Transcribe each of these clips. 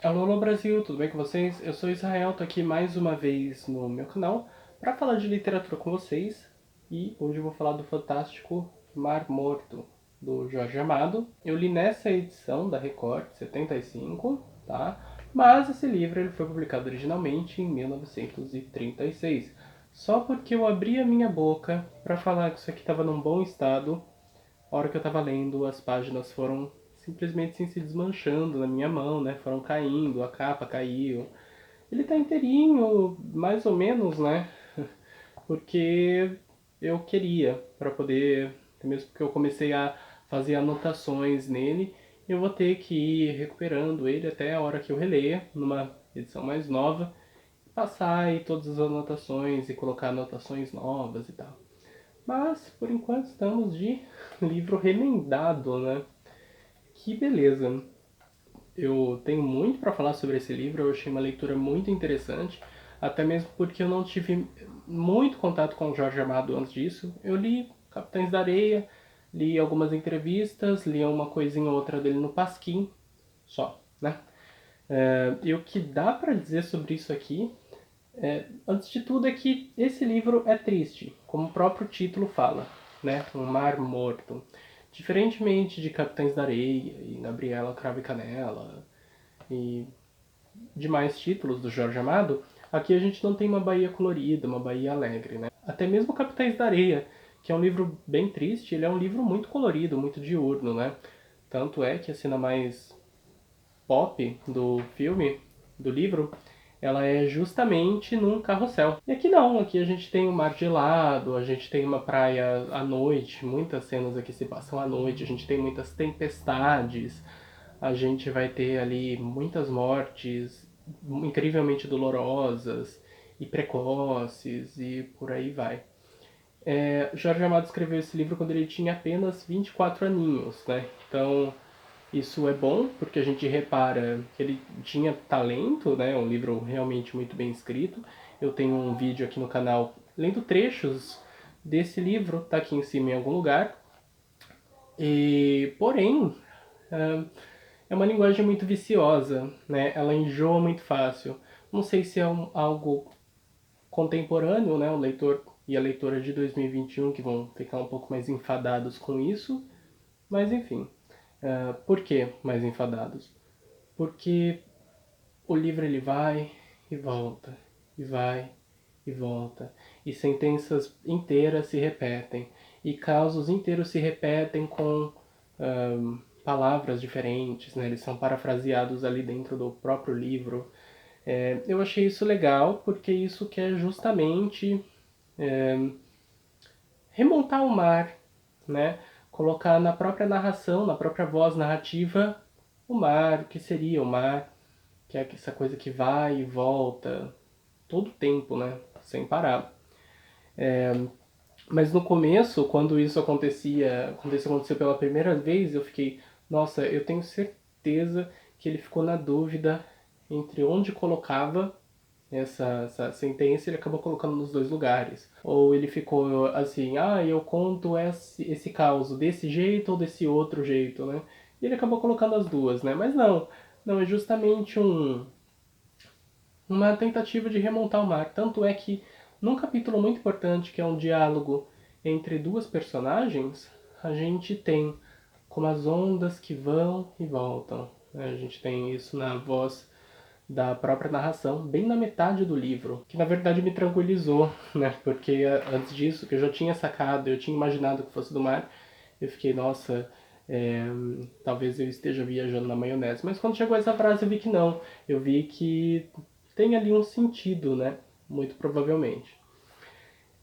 Alô, alô Brasil, tudo bem com vocês? Eu sou Israel, tô aqui mais uma vez no meu canal para falar de literatura com vocês e hoje eu vou falar do fantástico Mar Morto, do Jorge Amado. Eu li nessa edição da Record, 75, tá? Mas esse livro ele foi publicado originalmente em 1936. Só porque eu abri a minha boca para falar que isso aqui estava num bom estado, a hora que eu tava lendo, as páginas foram simplesmente assim, se desmanchando na minha mão, né? Foram caindo, a capa caiu. Ele tá inteirinho, mais ou menos, né? Porque eu queria, para poder, até mesmo porque eu comecei a fazer anotações nele, eu vou ter que ir recuperando ele até a hora que eu releia, numa edição mais nova, passar aí todas as anotações e colocar anotações novas e tal. Mas, por enquanto, estamos de livro remendado, né? Que beleza. Eu tenho muito para falar sobre esse livro, eu achei uma leitura muito interessante, até mesmo porque eu não tive muito contato com o Jorge Amado antes disso. Eu li Capitães da Areia, li algumas entrevistas, li uma coisinha ou outra dele no Pasquim, só, né? E o que dá para dizer sobre isso aqui, antes de tudo, é que esse livro é triste, como o próprio título fala, né? Um mar morto. Diferentemente de Capitães da Areia e Gabriela Cravo e Canela e demais títulos do Jorge Amado, aqui a gente não tem uma Bahia colorida, uma Bahia alegre, né? Até mesmo Capitães da Areia, que é um livro bem triste, ele é um livro muito colorido, muito diurno, né? Tanto é que a cena mais pop do filme, do livro, ela é justamente num carrossel. E aqui não, aqui a gente tem um mar gelado, a gente tem uma praia à noite, muitas cenas aqui se passam à noite, a gente tem muitas tempestades, a gente vai ter ali muitas mortes incrivelmente dolorosas e precoces e por aí vai. Jorge Amado escreveu esse livro quando ele tinha apenas 24 aninhos, né? Então, isso é bom porque a gente repara que ele tinha talento, né? É um livro realmente muito bem escrito. Eu tenho um vídeo aqui no canal lendo trechos desse livro, tá aqui em cima em algum lugar. E, porém, é uma linguagem muito viciosa, né? Ela enjoa muito fácil. Não sei se é algo contemporâneo, né? O leitor e a leitora de 2021 que vão ficar um pouco mais enfadados com isso, mas enfim. Por que mais enfadados? Porque o livro ele vai e volta, e vai e volta, e sentenças inteiras se repetem, e casos inteiros se repetem com palavras diferentes, né? Eles são parafraseados ali dentro do próprio livro. Eu achei isso legal porque isso quer justamente remontar o mar, né? Colocar na própria narração, na própria voz narrativa, o mar, o que seria o mar, que é essa coisa que vai e volta todo o tempo, né? Sem parar. Mas no começo, quando isso acontecia, quando isso aconteceu pela primeira vez, eu fiquei, nossa, eu tenho certeza que ele ficou na dúvida entre onde colocava essa sentença, ele acabou colocando nos dois lugares. Ou ele ficou assim, eu conto esse caos desse jeito ou desse outro jeito, né? E ele acabou colocando as duas, né? Mas não, não, é justamente uma tentativa de remontar o mar. Tanto é que num capítulo muito importante, que é um diálogo entre duas personagens, a gente tem como as ondas que vão e voltam. A gente tem isso na voz da própria narração, bem na metade do livro, que na verdade me tranquilizou, né? Porque antes disso, que eu já tinha sacado, eu tinha imaginado que fosse do mar, eu fiquei, nossa, é, talvez eu esteja viajando na maionese. Mas quando chegou essa frase eu vi que não, eu vi que tem ali um sentido, né? Muito provavelmente.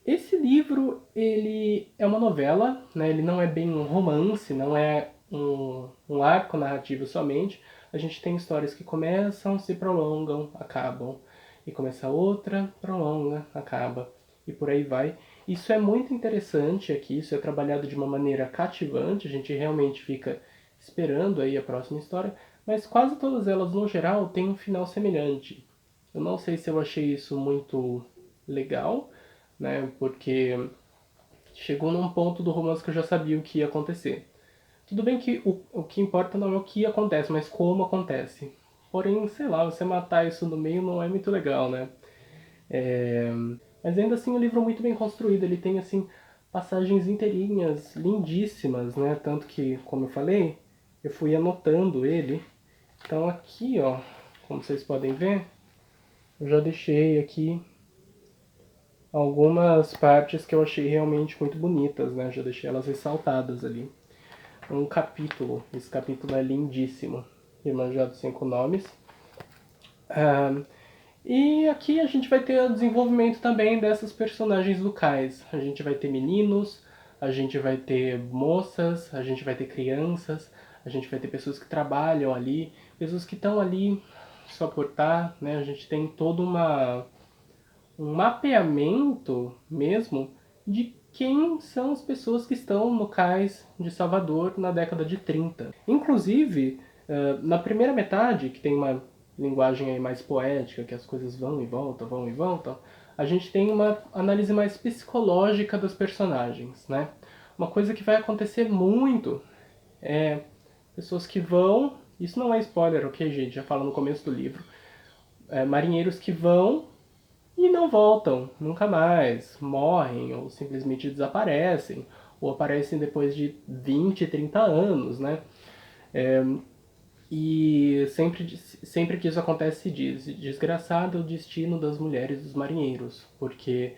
Esse livro, ele é uma novela, né? Ele não é bem um romance, não é um arco narrativo somente. A gente tem histórias que começam, se prolongam, acabam. E começa outra, prolonga, acaba. E por aí vai. Isso é muito interessante aqui, isso é trabalhado de uma maneira cativante, a gente realmente fica esperando aí a próxima história, mas quase todas elas, no geral, têm um final semelhante. Eu não sei se eu achei isso muito legal, né? Porque chegou num ponto do romance que eu já sabia o que ia acontecer. Tudo bem que o que importa não é o que acontece, mas como acontece. Porém, sei lá, você matar isso no meio não é muito legal, né? É, mas ainda assim, um livro muito bem construído. Ele tem, assim, passagens inteirinhas, lindíssimas, né? Tanto que, como eu falei, eu fui anotando ele. Então aqui, ó, como vocês podem ver, eu já deixei aqui algumas partes que eu achei realmente muito bonitas, né? Já deixei elas ressaltadas ali. Um capítulo, esse capítulo é lindíssimo. Irmã dos Cinco Nomes. Ah, e aqui a gente vai ter o desenvolvimento também dessas personagens locais. A gente vai ter meninos, a gente vai ter moças, a gente vai ter crianças, a gente vai ter pessoas que trabalham ali, pessoas que estão ali só por estar, né? A gente tem todo um mapeamento mesmo de quem são as pessoas que estão no cais de Salvador na década de 30. Inclusive, na primeira metade, que tem uma linguagem aí mais poética, que as coisas vão e voltam, a gente tem uma análise mais psicológica dos personagens, né? Uma coisa que vai acontecer muito é pessoas que vão, isso não é spoiler, ok, gente? Já falo no começo do livro. Marinheiros que vão e não voltam, nunca mais. Morrem ou simplesmente desaparecem, ou aparecem depois de 20, 30 anos, né? E sempre que isso acontece se diz, desgraçado é o destino das mulheres dos marinheiros, porque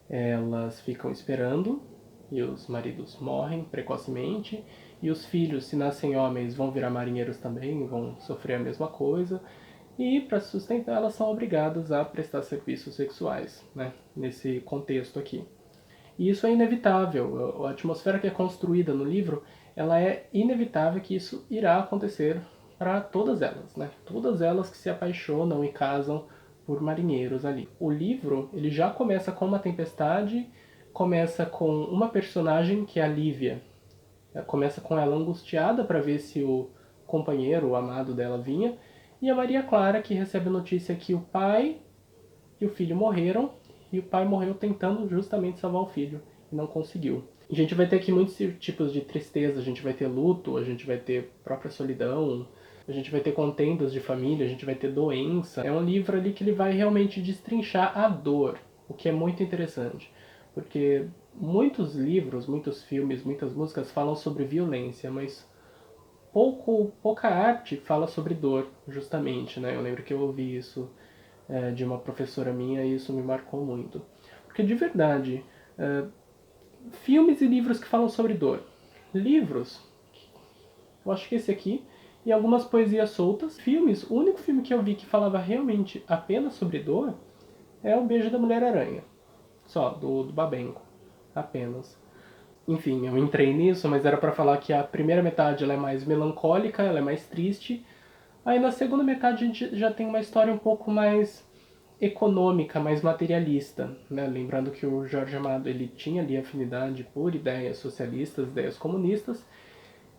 elas ficam esperando e os maridos morrem precocemente, e os filhos, se nascem homens, vão virar marinheiros também, vão sofrer a mesma coisa, e para sustentar elas são obrigadas a prestar serviços sexuais, né, nesse contexto aqui. E isso é inevitável. A atmosfera que é construída no livro, ela é inevitável que isso irá acontecer para todas elas, né? Todas elas que se apaixonam e casam por marinheiros ali. O livro, ele já começa com uma tempestade, começa com uma personagem que é a Lívia. Começa com ela angustiada para ver se o companheiro, o amado dela vinha, e a Maria Clara que recebe a notícia que o pai e o filho morreram, e o pai morreu tentando justamente salvar o filho, e não conseguiu. A gente vai ter aqui muitos tipos de tristeza, a gente vai ter luto, a gente vai ter própria solidão, a gente vai ter contendas de família, a gente vai ter doença. É um livro ali que ele vai realmente destrinchar a dor, o que é muito interessante. Porque muitos livros, muitos filmes, muitas músicas falam sobre violência, mas pouca arte fala sobre dor, justamente, né? Eu lembro que eu ouvi isso de uma professora minha e isso me marcou muito. Porque de verdade, filmes e livros que falam sobre dor. Livros, eu acho que esse aqui, e algumas poesias soltas. Filmes, o único filme que eu vi que falava realmente apenas sobre dor é O Beijo da Mulher-Aranha. Só, do Babenco. Apenas. Enfim, eu entrei nisso, mas era para falar que a primeira metade ela é mais melancólica, ela é mais triste. Aí na segunda metade a gente já tem uma história um pouco mais econômica, mais materialista, né? Lembrando que o Jorge Amado ele tinha ali afinidade por ideias socialistas, ideias comunistas,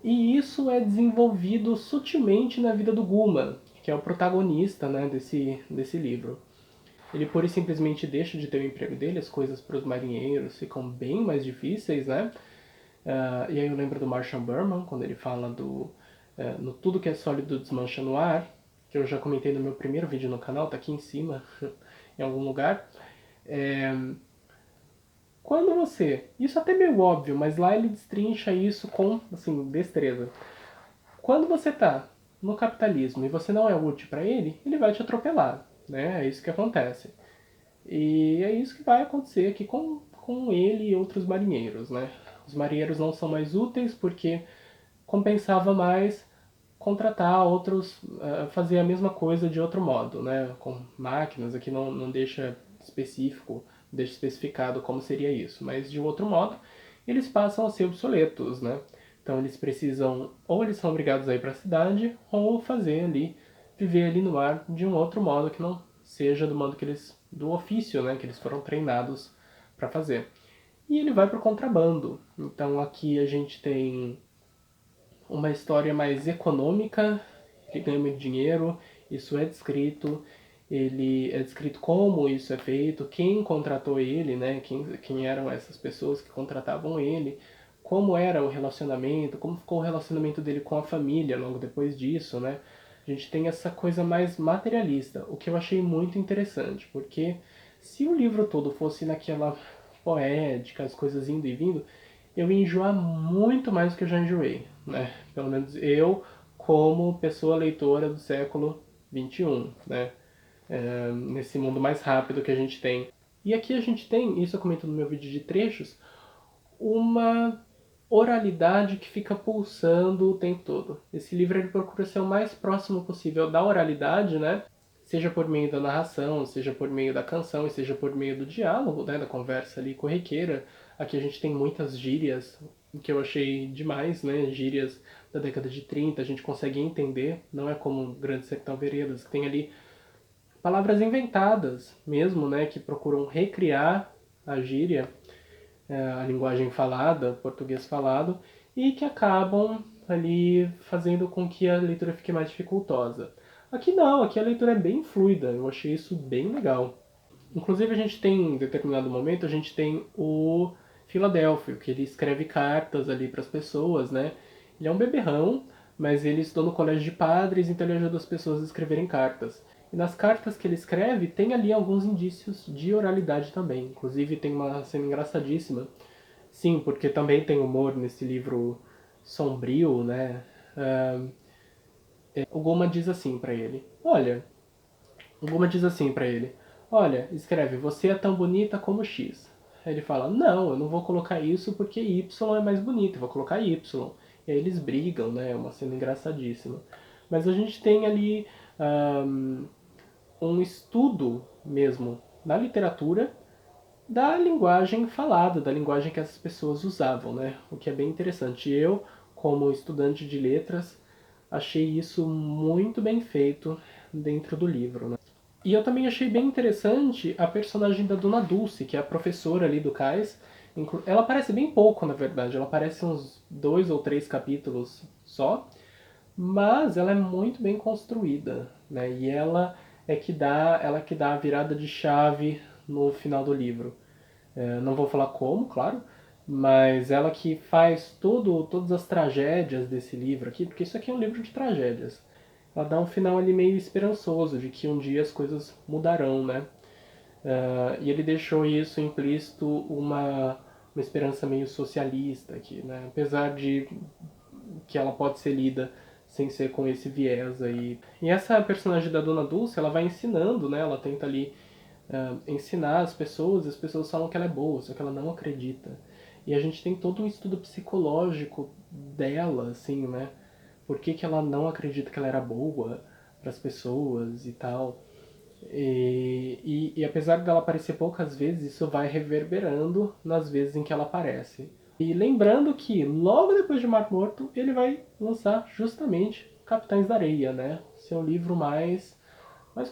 e isso é desenvolvido sutilmente na vida do Guma, que é o protagonista, né, desse livro. Ele pura e simplesmente deixa de ter o emprego dele, as coisas para os marinheiros ficam bem mais difíceis, né? E aí eu lembro do Marshall Berman, quando ele fala no tudo que é sólido desmancha no ar, que eu já comentei no meu primeiro vídeo no canal, tá aqui em cima, em algum lugar. É, quando você... Isso é até meio óbvio, mas lá ele destrincha isso com, assim, destreza. Quando você tá no capitalismo e você não é útil para ele, ele vai te atropelar, né? É isso que acontece. E é isso que vai acontecer aqui com ele e outros marinheiros, né? Os marinheiros não são mais úteis porque compensava mais contratar outros, fazer a mesma coisa de outro modo, né? Com máquinas, aqui não deixa específico, deixa especificado como seria isso, mas de outro modo eles passam a ser obsoletos, né? Então eles precisam, ou eles são obrigados a ir para a cidade, ou fazer ali, viver ali no mar de um outro modo que não seja do modo que eles, do ofício, né? Que eles foram treinados para fazer. E ele vai para o contrabando. Então aqui a gente tem uma história mais econômica, ele ganha muito dinheiro, isso é descrito, ele é descrito como isso é feito, quem contratou ele, né, quem eram essas pessoas que contratavam ele, como era o relacionamento, como ficou o relacionamento dele com a família logo depois disso, né, A gente tem essa coisa mais materialista, o que eu achei muito interessante, porque se o livro todo fosse naquela poética, as coisas indo e vindo, eu ia enjoar muito mais do que eu já enjoei, né? Pelo menos eu, como pessoa leitora do século XXI, né? Nesse mundo mais rápido que a gente tem. E aqui a gente tem, isso eu comento no meu vídeo de trechos, uma oralidade que fica pulsando o tempo todo. Esse livro ele procura ser o mais próximo possível da oralidade, né? Seja por meio da narração, seja por meio da canção, e seja por meio do diálogo, né? Da conversa ali corriqueira. Aqui a gente tem muitas gírias, que eu achei demais, né? Gírias da década de 30, a gente consegue entender, não é como Grande Sertão Veredas, que tem ali palavras inventadas mesmo, né? Que procuram recriar a gíria, a linguagem falada, português falado, e que acabam ali fazendo com que a leitura fique mais dificultosa. Aqui não, aqui a leitura é bem fluida, eu achei isso bem legal. Inclusive a gente tem, em determinado momento, a gente tem o Filadélfio, que ele escreve cartas ali para as pessoas, né? Ele é um beberrão, mas ele estudou no colégio de padres, então ele ajuda as pessoas a escreverem cartas. E nas cartas que ele escreve, tem ali alguns indícios de oralidade também. Inclusive tem uma cena engraçadíssima. Sim, porque também tem humor nesse livro sombrio, né? O Goma diz assim para ele: Olha, o Guma diz assim pra ele: Olha, escreve, você é tão bonita como X. Aí ele fala: Não, eu não vou colocar isso porque Y é mais bonito, eu vou colocar Y. E aí eles brigam, né? É uma cena engraçadíssima. Mas a gente tem ali um, um estudo mesmo na literatura da linguagem falada, da linguagem que essas pessoas usavam, né? O que é bem interessante. Eu, como estudante de letras, achei isso muito bem feito dentro do livro, né? E eu também achei bem interessante a personagem da Dona Dulce, que é a professora ali do cais. Ela aparece bem pouco, na verdade. Ela aparece uns 2 ou 3 capítulos só. Mas ela é muito bem construída, né? E ela que dá a virada de chave no final do livro. Não vou falar como, claro, mas ela que faz todas as tragédias desse livro aqui, porque isso aqui é um livro de tragédias. Ela dá um final ali meio esperançoso, de que um dia as coisas mudarão, né? E ele deixou isso implícito uma esperança meio socialista aqui, né? Apesar de que ela pode ser lida sem ser com esse viés aí. E essa personagem da Dona Dulce, ela vai ensinando, né? Ela tenta ali ensinar as pessoas falam que ela é boa, só que ela não acredita. E a gente tem todo um estudo psicológico dela, assim, né? Por que, que ela não acredita que ela era boa para as pessoas e tal. E apesar dela aparecer poucas vezes, isso vai reverberando nas vezes em que ela aparece. E lembrando que logo depois de Mar Morto, ele vai lançar justamente Capitães da Areia, né? Seu livro mais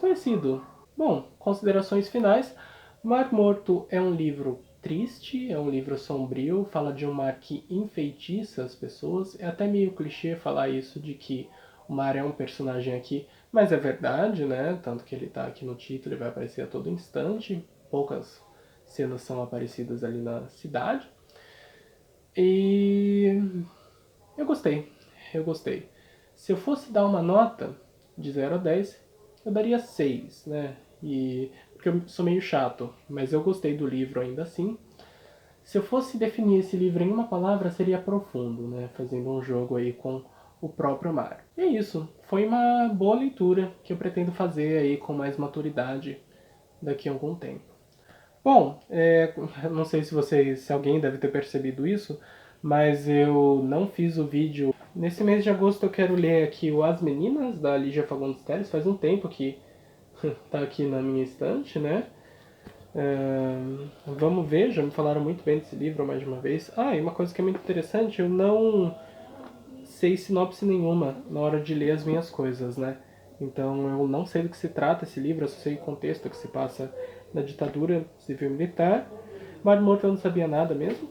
conhecido. Bom, considerações finais. Mar Morto é um livro triste, é um livro sombrio, fala de um mar que enfeitiça as pessoas. É até meio clichê falar isso de que o mar é um personagem aqui, mas é verdade, né? Tanto que ele está aqui no título, ele vai aparecer a todo instante. Poucas cenas são aparecidas ali na cidade. E eu gostei, eu gostei. Se eu fosse dar uma nota de 0 a 10, eu daria 6, né? Porque eu sou meio chato, mas eu gostei do livro ainda assim. Se eu fosse definir esse livro em uma palavra, seria profundo, né? Fazendo um jogo aí com o próprio mar. E é isso. Foi uma boa leitura que eu pretendo fazer aí com mais maturidade daqui a algum tempo. Bom, não sei se alguém deve ter percebido isso, mas eu não fiz o vídeo. Nesse mês de agosto eu quero ler aqui o As Meninas, da Lígia Fagundes Telles. Faz um tempo que tá aqui na minha estante, né? Vamos ver, já me falaram muito bem desse livro mais de uma vez. Ah, e uma coisa que é muito interessante, eu não sei sinopse nenhuma na hora de ler as minhas coisas, né? Então eu não sei do que se trata esse livro, eu só sei o contexto que se passa na ditadura civil-militar. Mar Morto eu não sabia nada mesmo.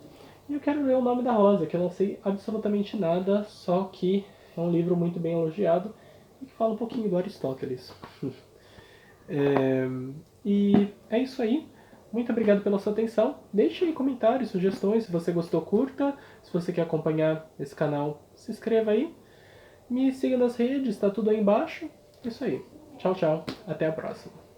E eu quero ler O Nome da Rosa, que eu não sei absolutamente nada, só que é um livro muito bem elogiado e que fala um pouquinho do Aristóteles. E é isso aí. Muito obrigado pela sua atenção. Deixe aí comentários, sugestões. Se você gostou, curta. Se você quer acompanhar esse canal, se inscreva aí. Me siga nas redes, tá tudo aí embaixo. Isso aí. Tchau, tchau. Até a próxima.